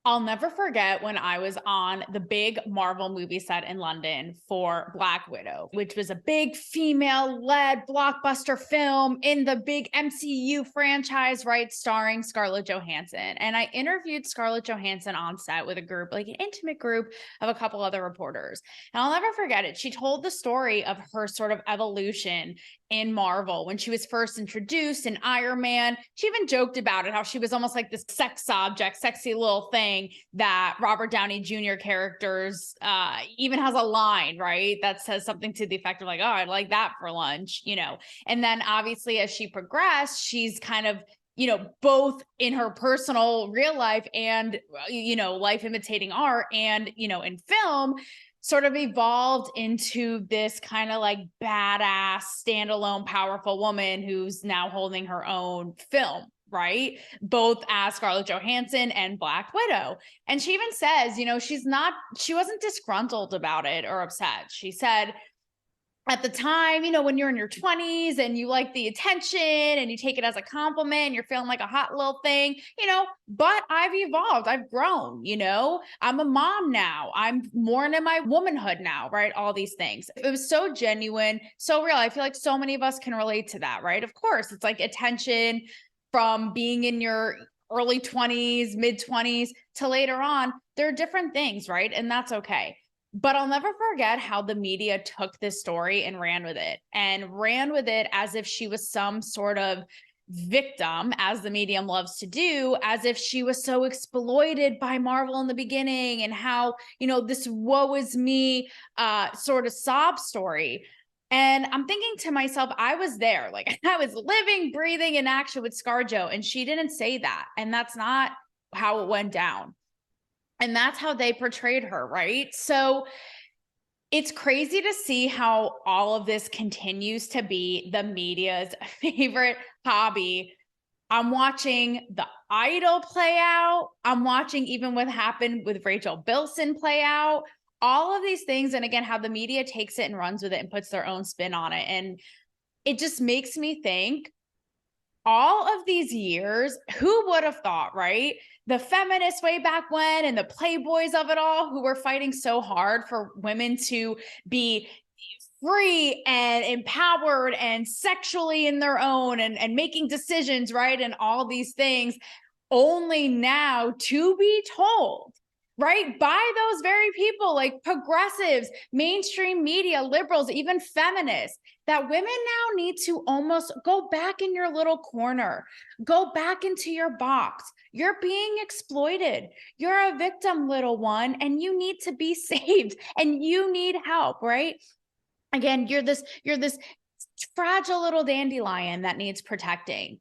I'll never forget when I was on the big Marvel movie set in London for Black Widow, which was a big female-led blockbuster film in the big MCU franchise, right? Starring Scarlett Johansson. And I interviewed Scarlett Johansson on set with a group, like an intimate group of a couple other reporters. And I'll never forget it. She told the story of her sort of evolution in Marvel when she was first introduced in Iron Man. She even joked about it, how she was almost like this sex object, sexy little thing that Robert Downey Jr. characters even has a line, right? That says something to the effect of like, oh, I'd like that for lunch, you know? And then obviously as she progressed, she's kind of, you know, both in her personal real life and, you know, life imitating art and, you know, in film, sort of evolved into this kind of like badass, standalone, powerful woman who's now holding her own film, right? Both as Scarlett Johansson and Black Widow. And she even says, you know, she wasn't disgruntled about it or upset. She said, at the time, you know, when you're in your 20s and you like the attention and you take it as a compliment, you're feeling like a hot little thing, you know, but I've evolved, I've grown, you know, I'm a mom now, I'm more into my womanhood now, right? All these things. It was so genuine, so real. I feel like so many of us can relate to that, right? Of course, it's like attention from being in your early 20s, mid 20s to later on. There are different things, right? And that's okay. But I'll never forget how the media took this story and ran with it as if she was some sort of victim, as the medium loves to do, as if she was so exploited by Marvel in the beginning and how, you know, this woe is me sort of sob story. And I'm thinking to myself, I was there, like I was living, breathing in action with ScarJo, and she didn't say that. And that's not how it went down. And that's how they portrayed her, right? So it's crazy to see how all of this continues to be the media's favorite hobby. I'm watching The Idol play out. I'm watching even what happened with Rachel Bilson play out. All of these things, and again, how the media takes it and runs with it and puts their own spin on it. And it just makes me think, all of these years, who would have thought, right? The feminists way back when and the playboys of it all who were fighting so hard for women to be free and empowered and sexually in their own and making decisions, right? And all these things, only now to be told, right, by those very people like progressives, mainstream media, liberals, even feminists, that women now need to almost go back in your little corner, go back into your box. You're being exploited. You're a victim, little one, and you need to be saved and you need help, right? Again, you're this fragile little dandelion that needs protecting.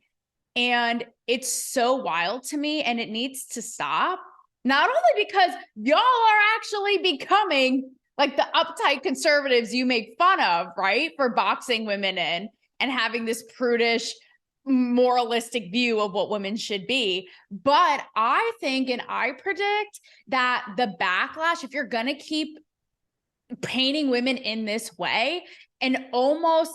And it's so wild to me, and it needs to stop. Not only because y'all are actually becoming like the uptight conservatives you make fun of, right? For boxing women in and having this prudish, moralistic view of what women should be. But I think, and I predict that the backlash, if you're going to keep painting women in this way and almost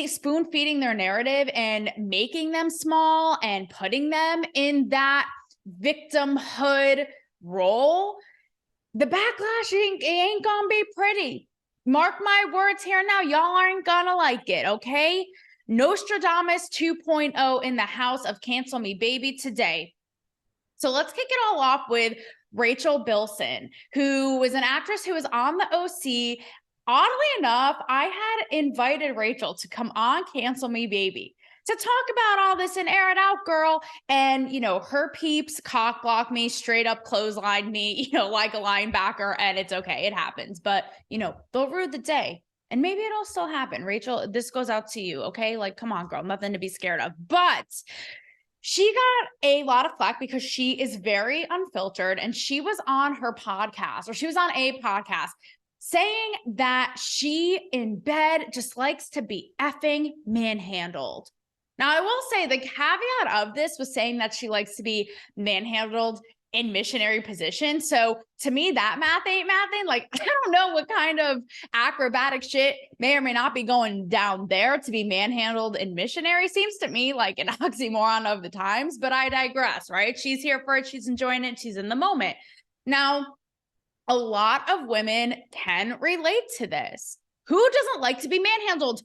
spoon feeding their narrative and making them small and putting them in that victimhood role, the backlash ain't gonna be pretty. Mark my words here now, y'all aren't gonna like it, okay? Nostradamus 2.0 in the house of Cancel Me Baby today. So let's kick it all off with Rachel Bilson, who was an actress who was on the OC. Oddly enough, I had invited Rachel to come on Cancel Me Baby to talk about all this and air it out, girl. And, you know, her peeps cock block me, straight up clothesline me, you know, like a linebacker, and it's okay. It happens. But, you know, they'll rue the day. And maybe it'll still happen. Rachel, this goes out to you, okay? Like, come on, girl, nothing to be scared of. But she got a lot of flack because she is very unfiltered, and she was on her podcast, or she was on a podcast, saying that she in bed just likes to be effing manhandled. Now, I will say the caveat of this was saying that she likes to be manhandled in missionary positions. So to me, that math ain't mathing. Like, I don't know what kind of acrobatic shit may or may not be going down there to be manhandled in missionary. Seems to me like an oxymoron of the times, but I digress, right? She's here for it. She's enjoying it. She's in the moment. Now, a lot of women can relate to this. Who doesn't like to be manhandled?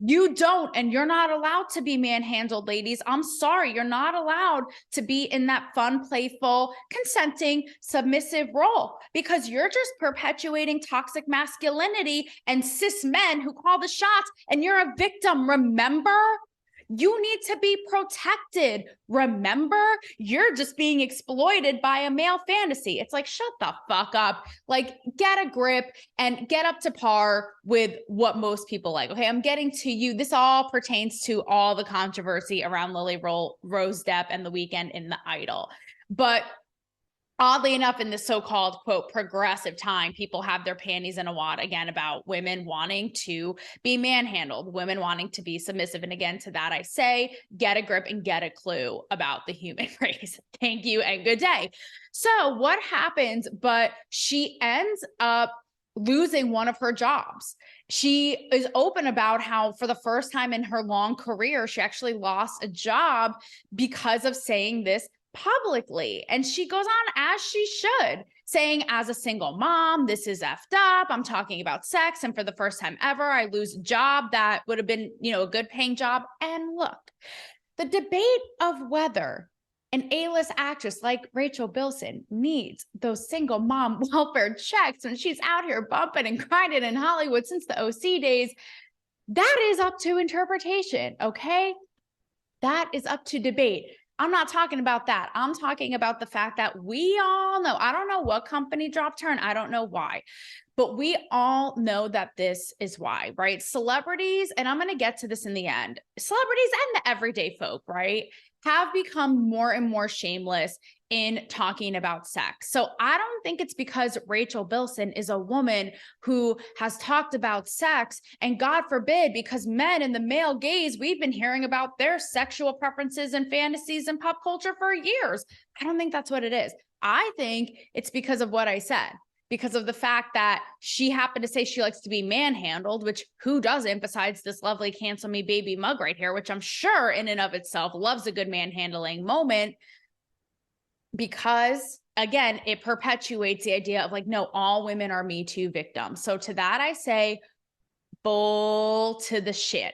You don't, and you're not allowed to be manhandled, ladies. I'm sorry. You're not allowed to be in that fun, playful, consenting, submissive role because you're just perpetuating toxic masculinity and cis men who call the shots, and you're a victim. Remember? You need to be protected. Remember, you're just being exploited by a male fantasy. It's like, shut the fuck up. Like, get a grip and get up to par with what most people like. Okay, I'm getting to you. This all pertains to all the controversy around Lily-Rose Depp and The Weeknd in The Idol. But oddly enough, in this so-called, quote, progressive time, people have their panties in a wad again about women wanting to be manhandled, women wanting to be submissive. And again, to that I say, get a grip and get a clue about the human race. Thank you and good day. So what happens? But she ends up losing one of her jobs. She is open about how for the first time in her long career, she actually lost a job because of saying this publicly. And she goes on, as she should, saying, as a single mom, this is effed up. I'm talking about sex. And for the first time ever, I lose a job that would have been, a good paying job. And look, the debate of whether an A-list actress like Rachel Bilson needs those single mom welfare checks when she's out here bumping and grinding in Hollywood since the OC days, that is up to interpretation, okay? That is up to debate. I'm not talking about that. I'm talking about the fact that we all know, I don't know what company dropped her and I don't know why, but we all know that this is why, right? Celebrities, and I'm going to get to this in the end, celebrities and the everyday folk, right, have become more and more shameless in talking about sex. So I don't think it's because Rachel Bilson is a woman who has talked about sex, and God forbid, because men in the male gaze, we've been hearing about their sexual preferences and fantasies in pop culture for years. I don't think that's what it is. I think it's because of what I said, because of the fact that she happened to say she likes to be manhandled, which who doesn't besides this lovely cancel me baby mug right here, which I'm sure in and of itself loves a good manhandling moment. Because again, it perpetuates the idea of like, no, all women are Me Too victims. So to that, I say, bull to the shit,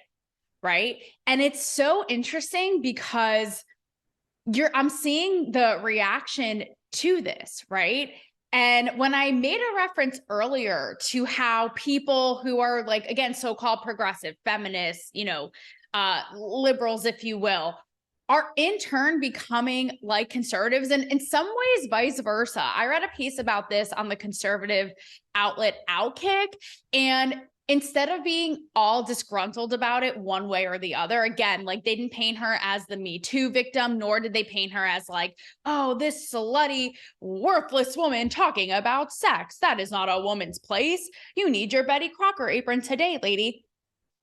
right? And it's so interesting because I'm seeing the reaction to this, right? And when I made a reference earlier to how people who are like, again, so-called progressive feminists, liberals, if you will, are in turn becoming like conservatives, and in some ways vice versa. I read a piece about this on the conservative outlet Outkick, and instead of being all disgruntled about it one way or the other, again, like they didn't paint her as the Me Too victim, nor did they paint her as like, oh, this slutty, worthless woman talking about sex. That is not a woman's place. You need your Betty Crocker apron today, lady.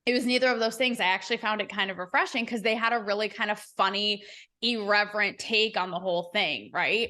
It was neither of those things. I actually found it kind of refreshing because they had a really kind of funny, irreverent take on the whole thing, right?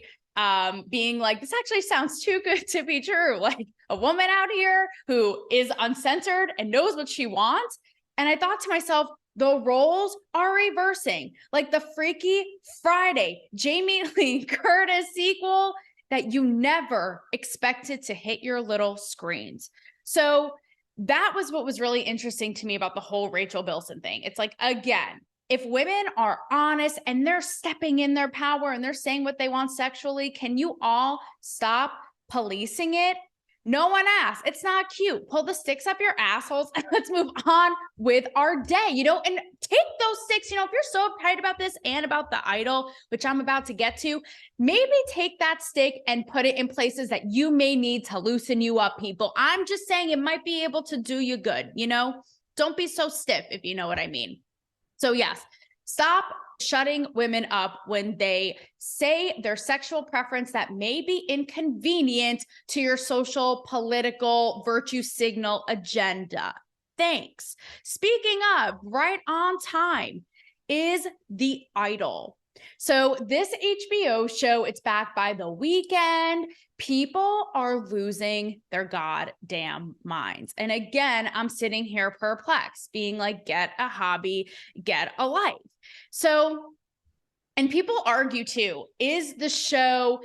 Being like, this actually sounds too good to be true. Like a woman out here who is uncensored and knows what she wants. And I thought to myself, the roles are reversing. Like the Freaky Friday, Jamie Lee Curtis sequel that you never expected to hit your little screens. So that was what was really interesting to me about the whole Rachel Bilson thing. It's like, again, if women are honest and they're stepping in their power and they're saying what they want sexually, can you all stop policing it? No one asked. It's not cute. Pull the sticks up your assholes and let's move on with our day, and take those sticks, if you're so uptight about this and about the Idol, which I'm about to get to, maybe take that stick and put it in places that you may need to loosen you up, people. I'm just saying it might be able to do you good, Don't be so stiff, if you know what I mean. So yes, stop shutting women up when they say their sexual preference that may be inconvenient to your social, political, virtue signal agenda. Thanks. Speaking of, right on time is The Idol. So this HBO show, it's backed by The Weeknd. People are losing their goddamn minds. And again, I'm sitting here perplexed, being like, get a hobby, get a life. So, and people argue too, is the show,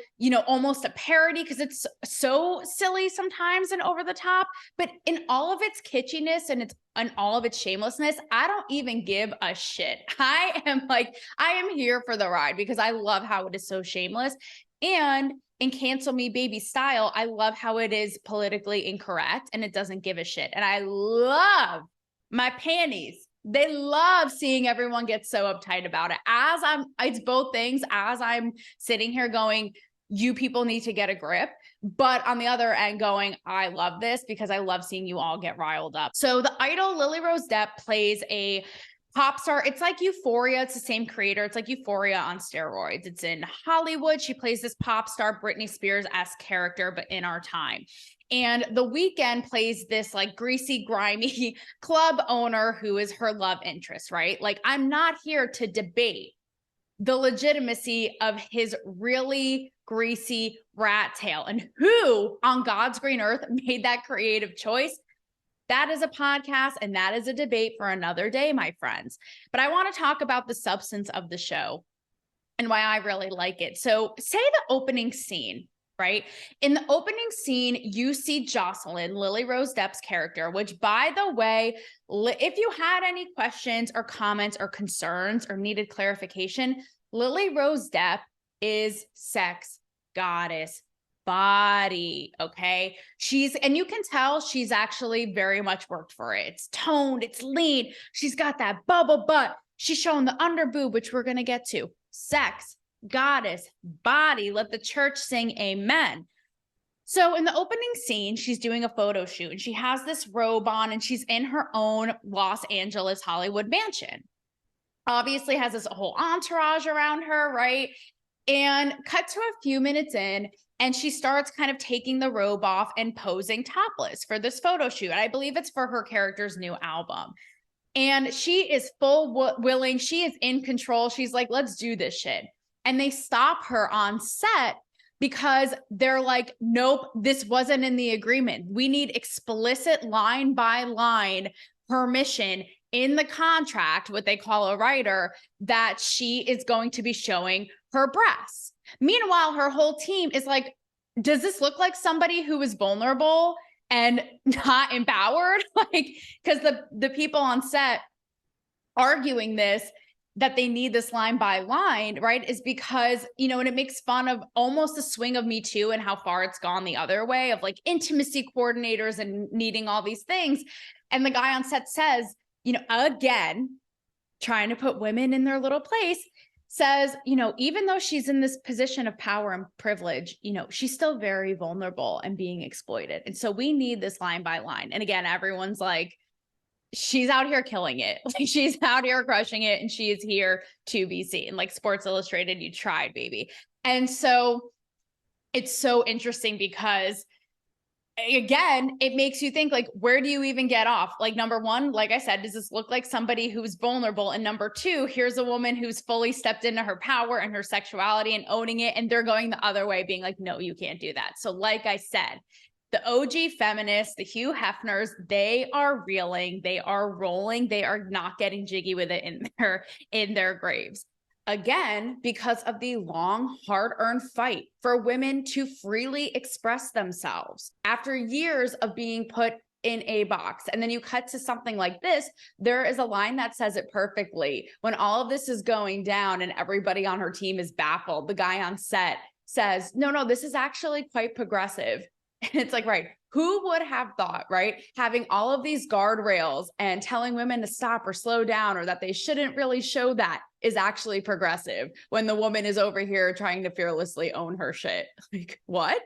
almost a parody because it's so silly sometimes and over the top, but in all of its kitschiness and all of its shamelessness, I don't even give a shit. I am here for the ride because I love how it is so shameless. And in Cancel Me Baby style, I love how it is politically incorrect and it doesn't give a shit. And I love my panties. They love seeing everyone get so uptight about it. It's both things as I'm sitting here going, you people need to get a grip. But on the other end going, I love this because I love seeing you all get riled up. So the idol Lily-Rose Depp plays a pop star. It's like Euphoria. It's the same creator. It's like Euphoria on steroids. It's in Hollywood. She plays this pop star Britney Spears-esque character, but in our time. And The Weeknd plays this like greasy, grimy club owner who is her love interest, right? Like, I'm not here to debate the legitimacy of his really greasy rat tail and who on God's green earth made that creative choice. That is a podcast and that is a debate for another day, my friends. But I want to talk about the substance of the show and why I really like it. So say the opening scene, right? In the opening scene, you see Jocelyn, Lily-Rose Depp's character, which, by the way, if you had any questions or comments or concerns or needed clarification, Lily-Rose Depp is sex goddess body, okay? And you can tell she's actually very much worked for it. It's toned, it's lean. She's got that bubble butt. She's showing the under boob, which we're going to get to. Sex goddess body. Let the church sing amen. So in the opening scene, she's doing a photo shoot and she has this robe on and she's in her own Los Angeles Hollywood mansion. Obviously has this whole entourage around her, right? And cut to a few minutes in and she starts kind of taking the robe off and posing topless for this photo shoot. I believe it's for her character's new album. And she is willing. She is in control. She's like, let's do this shit. And they stop her on set because they're like, nope, this wasn't in the agreement. We need explicit line by line permission in the contract, what they call a writer, that she is going to be showing her breasts. Meanwhile, her whole team is like, does this look like somebody who is vulnerable and not empowered? Like, because the people on set arguing this, that they need this line by line, right, is because, and it makes fun of almost the swing of Me Too and how far it's gone the other way of like intimacy coordinators and needing all these things. And the guy on set says, again, trying to put women in their little place, says, even though she's in this position of power and privilege, she's still very vulnerable and being exploited. And so we need this line by line. And again, everyone's like, she's out here killing it. Like, she's out here crushing it and she is here to be seen. Like Sports Illustrated, you tried, baby. And so it's so interesting because, again, it makes you think, like, where do you even get off? Like, number one, like I said, does this look like somebody who's vulnerable? And number two, here's a woman who's fully stepped into her power and her sexuality and owning it. And they're going the other way, being like, no, you can't do that. So like I said, the OG feminists, the Hugh Hefners, they are reeling, they are rolling, they are not getting jiggy with it in their graves. Again, because of the long, hard-earned fight for women to freely express themselves after years of being put in a box. And then you cut to something like this, there is a line that says it perfectly. When all of this is going down and everybody on her team is baffled, the guy on set says, no, this is actually quite progressive. And it's like, right, who would have thought, right? Having all of these guardrails and telling women to stop or slow down or that they shouldn't really show that is actually progressive when the woman is over here trying to fearlessly own her shit. Like, what?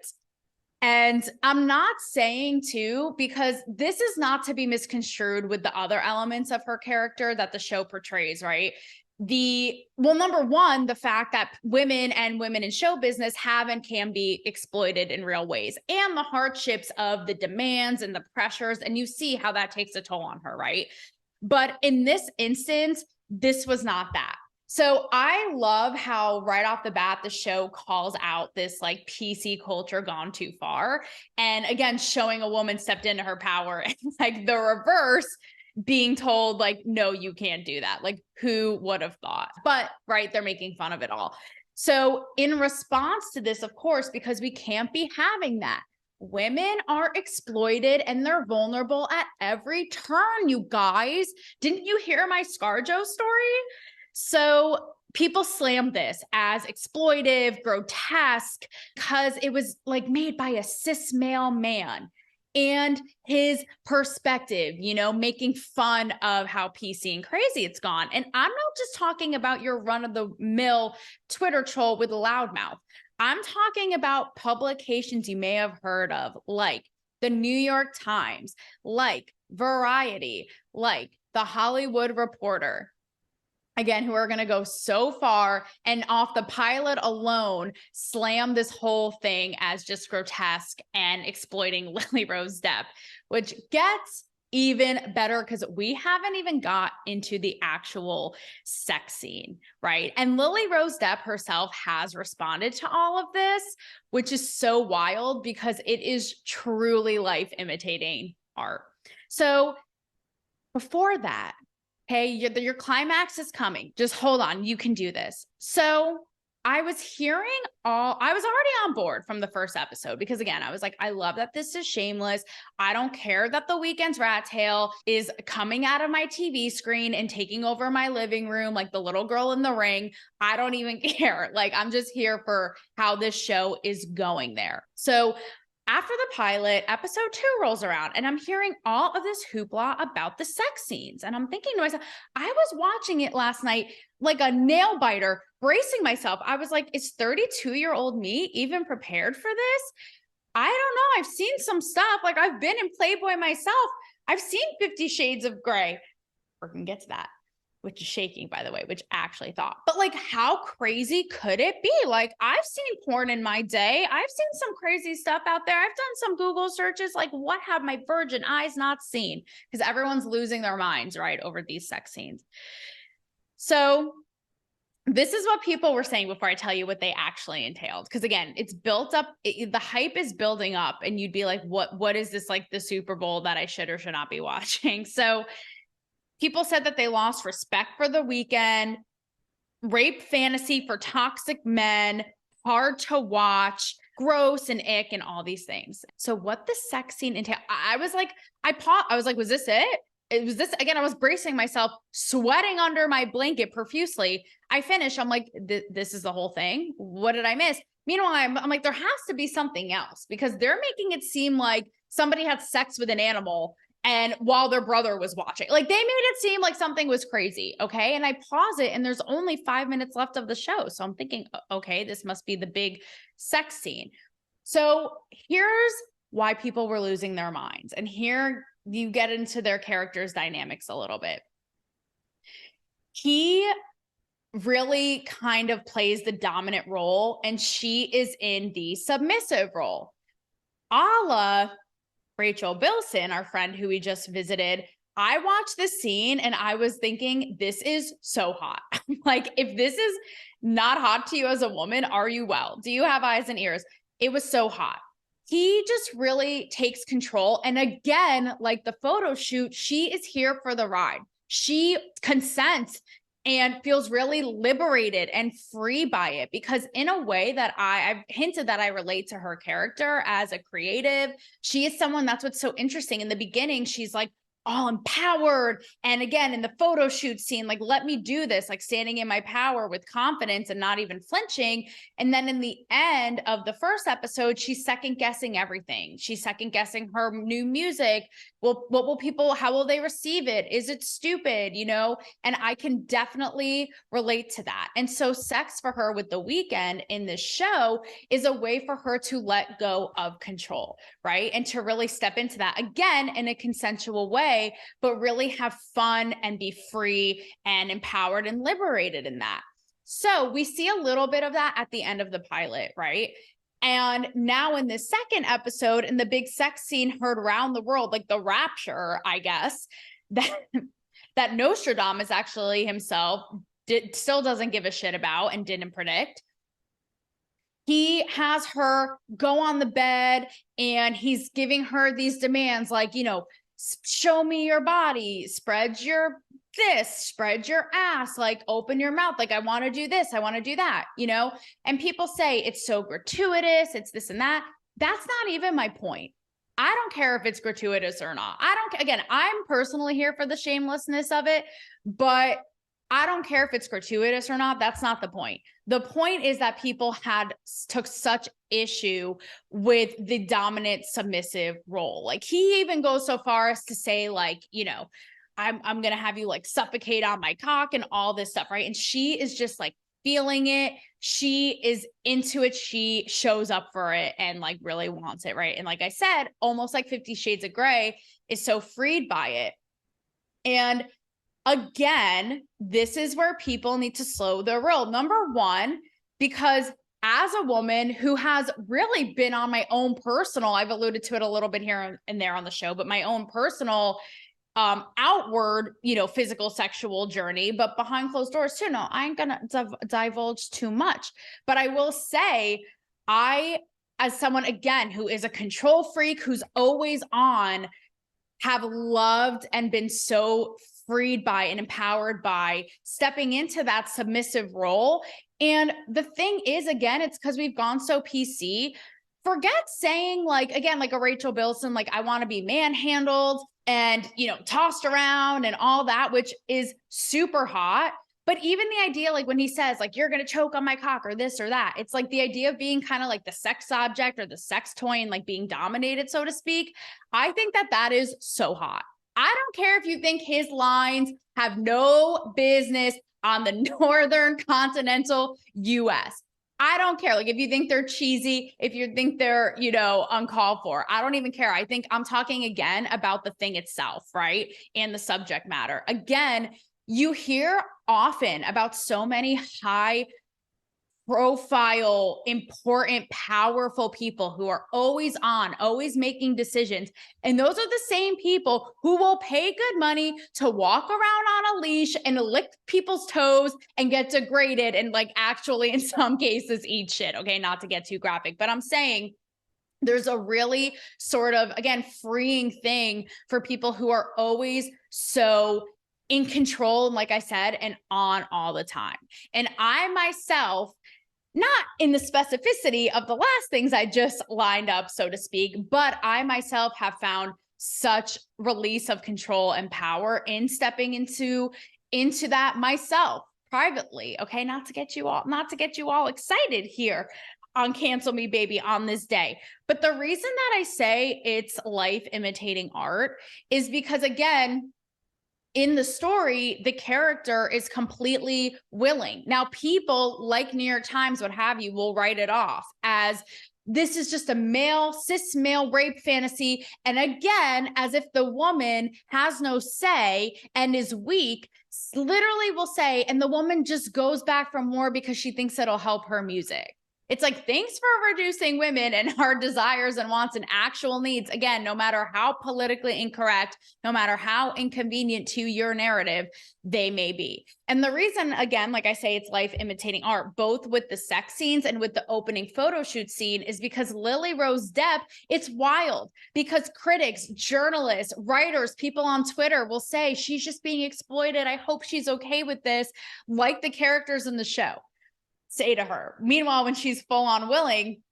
And I'm not saying too, because this is not to be misconstrued with the other elements of her character that the show portrays, right? Number one, the fact that women in show business have and can be exploited in real ways, and the hardships of the demands and the pressures. And you see how that takes a toll on her, right? But in this instance, this was not that. So I love how right off the bat, the show calls out this like PC culture gone too far. And again, showing a woman stepped into her power and like the reverse being told like, no, you can't do that. Like who would have thought? But right, they're making fun of it all. So in response to this, of course, because we can't be having that, women are exploited and they're vulnerable at every turn, you guys. Didn't you hear my ScarJo story? So people slammed this as exploitive, grotesque, because it was like made by a cis male man and his perspective, you know, making fun of how PC and crazy it's gone. And I'm not just talking about your run of the mill Twitter troll with a loudmouth. I'm talking about publications you may have heard of, like the New York Times, like Variety, like the Hollywood Reporter. Again, who are going to go so far and off the pilot alone, slam this whole thing as just grotesque and exploiting Lily-Rose Depp, which gets even better because we haven't even got into the actual sex scene, right? And Lily-Rose Depp herself has responded to all of this, which is so wild because it is truly life imitating art. So before that, hey, your climax is coming. Just hold on. You can do this. So I was already on board from the first episode because again, I was like, I love that this is shameless. I don't care that the Weeknd's Rattail is coming out of my TV screen and taking over my living room like the little girl in the ring. I don't even care. Like, I'm just here for how this show is going there. So after the pilot, episode 2 rolls around and I'm hearing all of this hoopla about the sex scenes. And I'm thinking to myself, I was watching it last night like a nail biter, bracing myself. I was like, is 32-year-old me even prepared for this? I don't know. I've seen some stuff. Like I've been in Playboy myself. I've seen 50 Shades of Grey. We're going to get to that. Which is shaking, by the way, which I actually thought. But like, how crazy could it be? Like, I've seen porn in my day. I've seen some crazy stuff out there. I've done some Google searches. Like, what have my virgin eyes not seen? Because everyone's losing their minds, right, over these sex scenes. So this is what people were saying before I tell you what they actually entailed. Because again, it's built up. The hype is building up. And you'd be like, what is this, like the Super Bowl that I should or should not be watching? So people said that they lost respect for the Weeknd, rape fantasy for toxic men, hard to watch, gross and ick, and all these things. So what the sex scene entailed, I was like, I paused. I was like, was this it? It was this again. I was bracing myself, sweating under my blanket profusely. I finished. I'm like, this is the whole thing. What did I miss? Meanwhile, I'm like, there has to be something else because they're making it seem like somebody had sex with an animal and while their brother was watching, like they made it seem like something was crazy. Okay. And I pause it and there's only 5 minutes left of the show. So I'm thinking, okay, this must be the big sex scene. So here's why people were losing their minds. And here you get into their characters' dynamics a little bit. He really kind of plays the dominant role and she is in the submissive role. A la Rachel Bilson, our friend who we just visited, I watched this scene and I was thinking, this is so hot. Like, if this is not hot to you as a woman, are you well? Do you have eyes and ears? It was so hot. He just really takes control. And again, like the photo shoot, she is here for the ride. She consents and feels really liberated and free by it because in a way that I've hinted that I relate to her character as a creative. She is someone that's what's so interesting. In the beginning, she's like all empowered. And again, in the photo shoot scene, like, let me do this, like standing in my power with confidence and not even flinching. And then in the end of the first episode, she's second guessing everything. She's second guessing her new music. Well, what will people, how will they receive it? Is it stupid? You know, and I can definitely relate to that. And so sex for her with the Weeknd in this show is a way for her to let go of control, right? And to really step into that again in a consensual way, but really have fun and be free and empowered and liberated in that. So we see a little bit of that at the end of the pilot, right? And now in this second episode, in the big sex scene heard around the world, like the rapture, I guess, that Nostradamus actually himself still doesn't give a shit about and didn't predict. He has her go on the bed and he's giving her these demands like, you know, show me your body, spread your ass, like open your mouth. Like, I want to do this. I want to do that, you know? And people say it's so gratuitous. It's this and that. That's not even my point. I don't care if it's gratuitous or not. Again, I'm personally here for the shamelessness of it, but I don't care if it's gratuitous or not. That's not the point. The point is that people took such issue with the dominant submissive role. Like, he even goes so far as to say, like, you know, I'm going to have you like suffocate on my cock and all this stuff. Right. And she is just like feeling it. She is into it. She shows up for it and like really wants it. Right. And like I said, almost like 50 Shades of Grey is so freed by it. And again, this is where people need to slow their roll. Number one, because as a woman who has really been on my own personal, I've alluded to it a little bit here and there on the show, but my own personal outward, you know, physical sexual journey, but behind closed doors too. No, I ain't gonna divulge too much, but I will say, as someone, again, who is a control freak, who's always on, have loved and been so freed by and empowered by stepping into that submissive role. And the thing is, again, it's because we've gone so PC. Forget saying like, again, like a Rattail Bilson, like, I want to be manhandled and, you know, tossed around and all that, which is super hot. But even the idea, like when he says like, you're going to choke on my cock or this or that, it's like the idea of being kind of like the sex object or the sex toy and like being dominated, so to speak. I think that that is so hot. I don't care if you think his lines have no business on the northern continental US. I don't care. Like, if you think they're cheesy, if you think they're, you know, uncalled for, I don't even care. I think I'm talking again about the thing itself, right? And the subject matter. Again, you hear often about so many high profile, important, powerful people who are always on, always making decisions. And those are the same people who will pay good money to walk around on a leash and lick people's toes and get degraded and like actually in some cases eat shit. Okay, not to get too graphic, but I'm saying there's a really sort of, again, freeing thing for people who are always so in control, like I said, and on all the time. And I myself, not in the specificity of the last things I just lined up, so to speak, but I myself have found such release of control and power in stepping into that myself privately. Okay, not to get you all excited here on Cancel Me Baby on this day. But the reason that I say it's life imitating art is because, again, in the story, the character is completely willing. Now, people like New York Times, what have you, will write it off as this is just a cis male rape fantasy. And again, as if the woman has no say and is weak, literally will say, and the woman just goes back for more because she thinks it'll help her music. It's like, thanks for reducing women and our desires and wants and actual needs. Again, no matter how politically incorrect, no matter how inconvenient to your narrative they may be. And the reason, again, like I say, it's life imitating art, both with the sex scenes and with the opening photo shoot scene, is because Lily-Rose Depp, it's wild because critics, journalists, writers, people on Twitter will say she's just being exploited. I hope she's okay with this, like the characters in the show say to her. Meanwhile, when she's full on willing,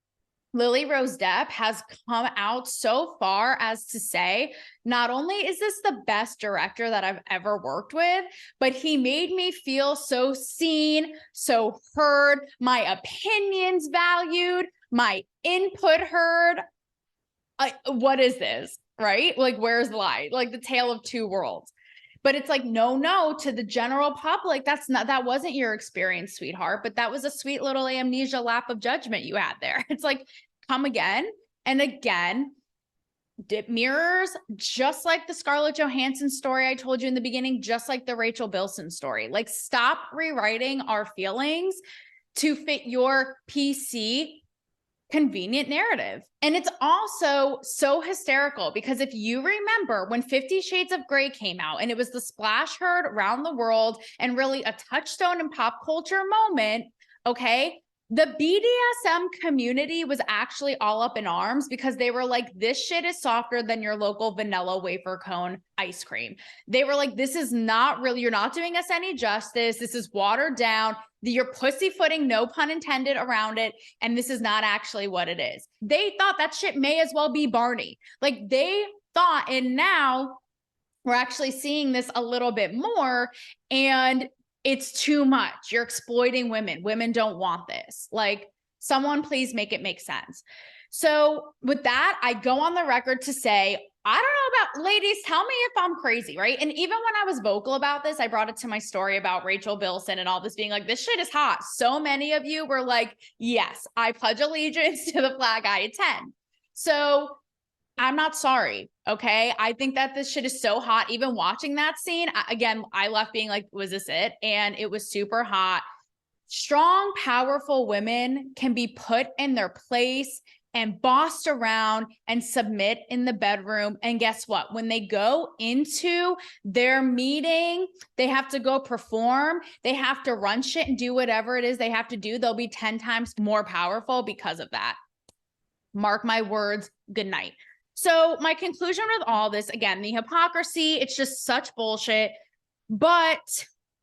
Lily-Rose Depp has come out so far as to say, not only is this the best director that I've ever worked with, but he made me feel so seen, so heard, my opinions valued, my input heard. What is this, right? Like, where's the lie? Like the tale of two worlds. But it's like, no, to the general public, that wasn't your experience, sweetheart, but that was a sweet little amnesia lap of judgment you had there. It's like, come again and again. It mirrors, just like the Scarlett Johansson story I told you in the beginning, just like the Rattail Bilson story. Like, stop rewriting our feelings to fit your PC convenient narrative. And it's also so hysterical because if you remember when 50 Shades of Grey came out and it was the splash heard around the world and really a touchstone in pop culture moment, okay, the BDSM community was actually all up in arms because they were like, this shit is softer than your local vanilla wafer cone ice cream. They were like, this is not really, you're not doing us any justice. This is watered down. You're pussyfooting, no pun intended, around it. And this is not actually what it is. They thought that shit may as well be Barney. Like they thought, and now we're actually seeing this a little bit more. And it's too much. You're exploiting women. Women don't want this. Like, someone please make it make sense. So with that, I go on the record to say, I don't know about ladies, tell me if I'm crazy, right? And even when I was vocal about this, I brought it to my story about Rattail, Bilson and all this being like, this shit is hot. So many of you were like, yes, I pledge allegiance to the flag I attend. So I'm not sorry. Okay. I think that this shit is so hot. Even watching that scene, again, I left being like, was this it? And it was super hot. Strong, powerful women can be put in their place and bossed around and submit in the bedroom. And guess what? When they go into their meeting, they have to go perform. They have to run shit and do whatever it is they have to do. They'll be 10 times more powerful because of that. Mark my words. Good night. So my conclusion with all this, again, the hypocrisy, it's just such bullshit. But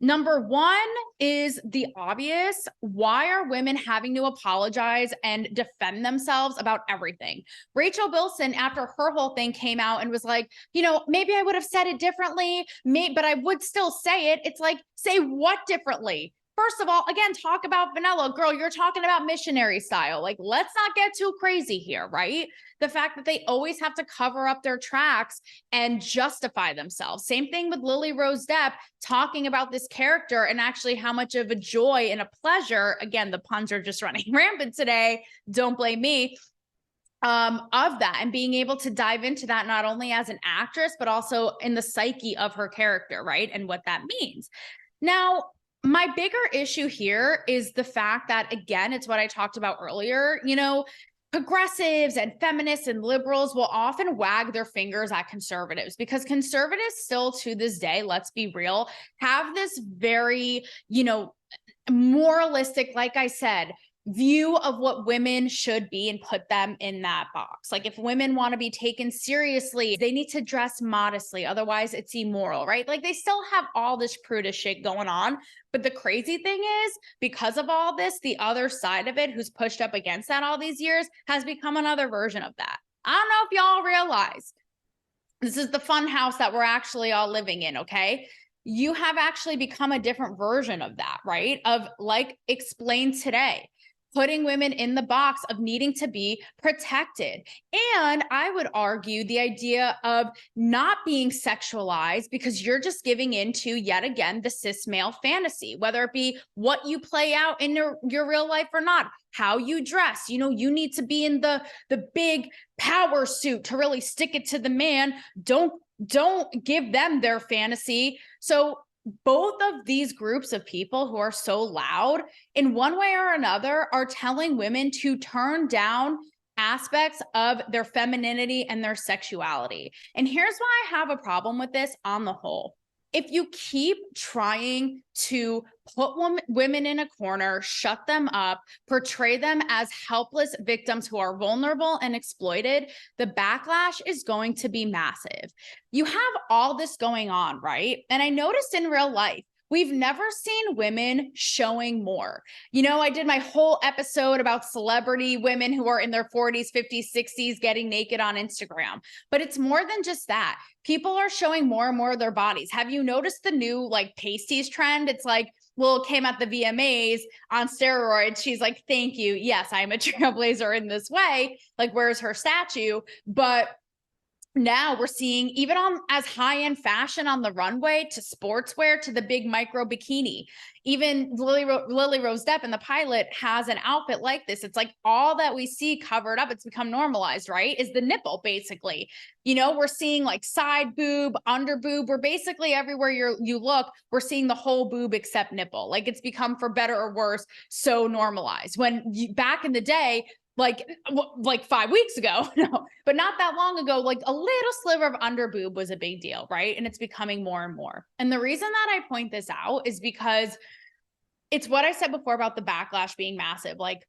number one is the obvious. Why are women having to apologize and defend themselves about everything? Rattail Bilson, after her whole thing came out and was like, you know, maybe I would have said it differently, but I would still say it. It's like, say what differently? First of all, again, talk about vanilla. Girl, you're talking about missionary style. Like, let's not get too crazy here, right? The fact that they always have to cover up their tracks and justify themselves. Same thing with Lily-Rose Depp talking about this character and actually how much of a joy and a pleasure, again, the puns are just running rampant today, don't blame me, of that, and being able to dive into that not only as an actress, but also in the psyche of her character, right? And what that means. Now, my bigger issue here is the fact that, again, it's what I talked about earlier, you know, progressives and feminists and liberals will often wag their fingers at conservatives because conservatives still to this day, let's be real, have this very, you know, moralistic, like I said, view of what women should be and put them in that box. Like if women want to be taken seriously, they need to dress modestly. Otherwise it's immoral, right? Like they still have all this prudish shit going on. But the crazy thing is, because of all this, the other side of it, who's pushed up against that all these years, has become another version of that. I don't know if y'all realize this is the fun house that we're actually all living in, okay? You have actually become a different version of that, right? Of like explained today, putting women in the box of needing to be protected. And I would argue the idea of not being sexualized because you're just giving into, yet again, the cis male fantasy, whether it be what you play out in your real life or not, how you dress. You know, you need to be in the big power suit to really stick it to the man. Don't give them their fantasy. So both of these groups of people who are so loud in one way or another are telling women to turn down aspects of their femininity and their sexuality. And here's why I have a problem with this on the whole. If you keep trying to put women in a corner, shut them up, portray them as helpless victims who are vulnerable and exploited, the backlash is going to be massive. You have all this going on, right? And I noticed in real life, we've never seen women showing more. You know, I did my whole episode about celebrity women who are in their 40s, 50s, 60s getting naked on Instagram. But it's more than just that. People are showing more and more of their bodies. Have you noticed the new like pasties trend? It's like, well, it came at the VMAs on steroids. She's like, thank you. Yes, I'm a trailblazer in this way. Like, where's her statue? But now we're seeing even on as high-end fashion on the runway to sportswear to the big micro bikini. Even Lily-Rose Depp in the pilot has an outfit like this. It's like all that we see covered up, it's become normalized, right? Is the nipple basically. You know, we're seeing like side boob, under boob. We're basically everywhere you look, we're seeing the whole boob except nipple. Like it's become, for better or worse, so normalized. When back in the day, like 5 weeks ago, no, but not that long ago, like a little sliver of under boob was a big deal, right? And it's becoming more and more. And the reason that I point this out is because it's what I said before about the backlash being massive. Like,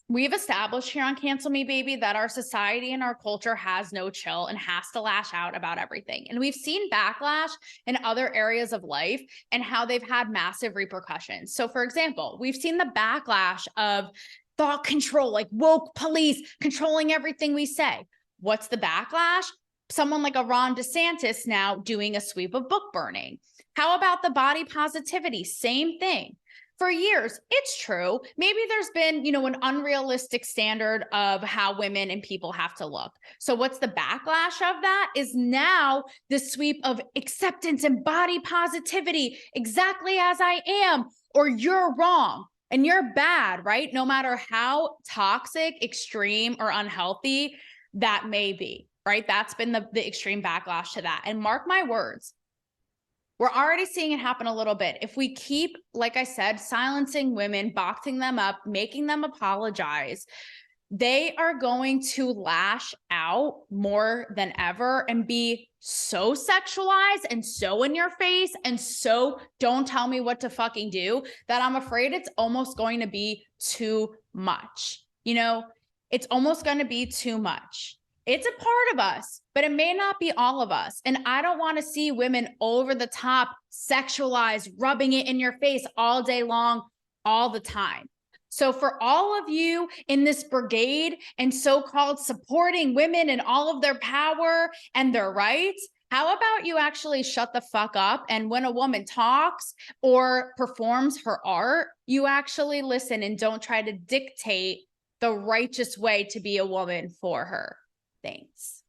we've established here on Cancel Me Baby that our society and our culture has no chill and has to lash out about everything. And we've seen backlash in other areas of life and how they've had massive repercussions. So for example, we've seen the backlash of thought control, like woke police controlling everything we say. What's the backlash? Someone like a Ron DeSantis now doing a sweep of book burning. How about the body positivity? Same thing. For years, it's true. Maybe there's been, an unrealistic standard of how women and people have to look. So what's the backlash of that is now the sweep of acceptance and body positivity, exactly as I am, or you're wrong and you're bad, right? No matter how toxic, extreme, or unhealthy that may be, right? That's been the extreme backlash to that. And mark my words, we're already seeing it happen a little bit. If we keep, like I said, silencing women, boxing them up, making them apologize, they are going to lash out more than ever and be so sexualized and so in your face and so don't tell me what to fucking do that I'm afraid it's almost going to be too much. It's almost going to be too much. It's a part of us, but it may not be all of us. And I don't want to see women over the top, sexualized, rubbing it in your face all day long, all the time. So for all of you in this brigade and so-called supporting women and all of their power and their rights, how about you actually shut the fuck up? And when a woman talks or performs her art, you actually listen and don't try to dictate the righteous way to be a woman for her. Thanks.